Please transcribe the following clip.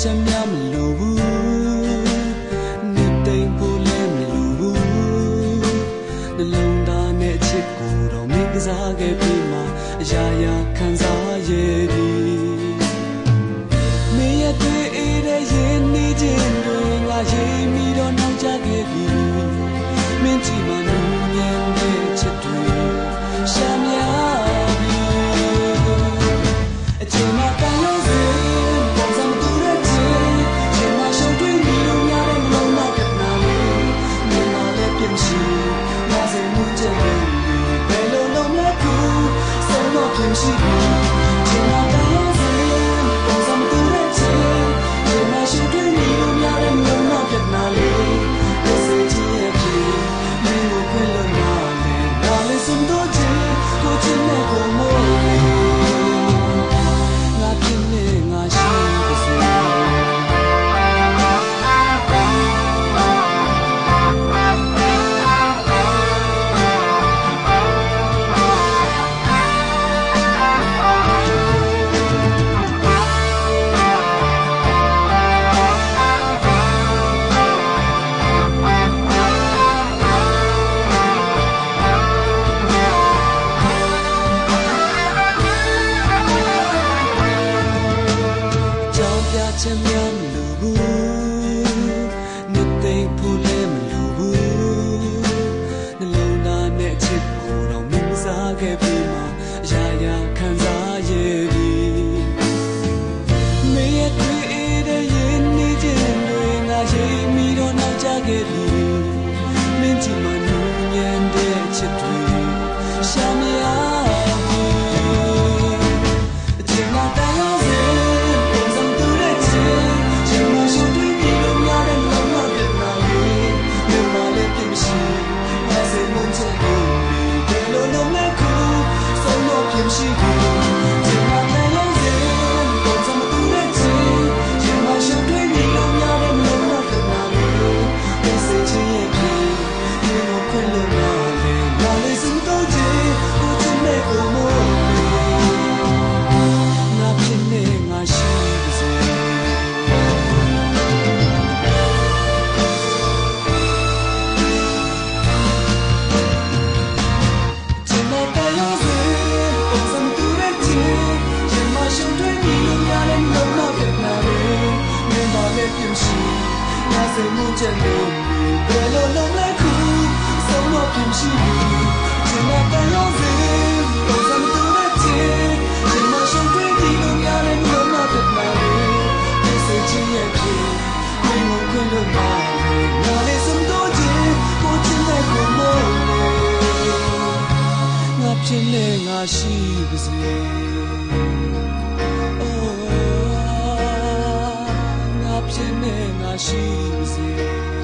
ချက်များမလိုဘူးနှစ်သိမ့်ဖို့လည်းမလိုဘူးနှလုံးသားနဲ့ချစ်ကိုတော့မင်းကစားခဲ့ပြီးမှအရာရာခံစားရပြီမင်းရဲ့တွေ့အေးတဲ့ရင်နေခြင်းတွေငါရေးမိတော့နောက်ကျခဲ့ပြီမင်းကြည့်မှနူးညံ့တဲ့ချစ်တွေရှာများပြီအချိန်မှတန်လို့စေပုံစံတူတဲ့ချင်းချိန်မှရှုပ်ထွေးပြီးလို့များတဲ့မလုံးမပြတ်နာလေးမင်းမလည်းပြင်းရှိငါစိတ်မှုချက်လို့ဘယ်လိုလုံးလဲခုဆုံးတော့ပြင်းရှိပြီချိန်မှတန်လို့စေပုံစံတူတဲ့ချင်းချိန်မှရှုပ်ထွေးပြီးလို့များတဲ့မလုံးမပြတ်နာလေးလက်စချင်းရဲ့ပြေမင်းကိုခွင့်လို့နာလေနာလေဆုံးတော့ချင်းကိုချင်းနဲ့ကိုမို့ချက်များမလိုဘူးနှစ်သိမ့်ဖို့လည်းမလိုဘူးနှလုံးသားနဲ့ချစ်ကိုတော့မင်းစားခဲ့ပြီးမှအရာရာခံစားရပြီမင်းရဲ့တွေ့အေးတဲ့ရင်နေခြင်းတွေငါရေးမိတော့နောက်ကျခဲ့ပြီမင်းကြည့်မှနူးညံ့တဲ့ချစ်တွေရှာမရရှိပြီချိန်မှလည်းလုံးစင်ပုံစံမတူတဲ့ချင်းချိန်မှရှုပ်ထွေးပြီးလို့များတဲ့မလုံးမကနာလေးလက်စချင်းရဲ့ပြေဒီလိုခွင့်လို့နာလေနာလေစံတော့ချင်းကိုချင်တဲ့ကိုမို့ငါဖြစ်နေငါရှိပါစေစိတ်မှုချက်လို့ဘယ်လိုလုံးလဲခုဆုံးတော့ပြင်းရှိပြီချိန်မှတန်ရောစေပုံစံတူတဲ့ချင်းချိန်မှရှုပ်ထွေးပြီးလို့များတဲ့လုံးမပြတ်နာလေစိတ်ချင်းရဲ့ပြေမင်းကိုခွင့်လို့နာလေနာလေစံတော့ချင်းကိုချင်တဲ့ကိုမို့လေငါဖြစ်နေငါရှိပါစေဖြစ်နေငါရှိပါစေ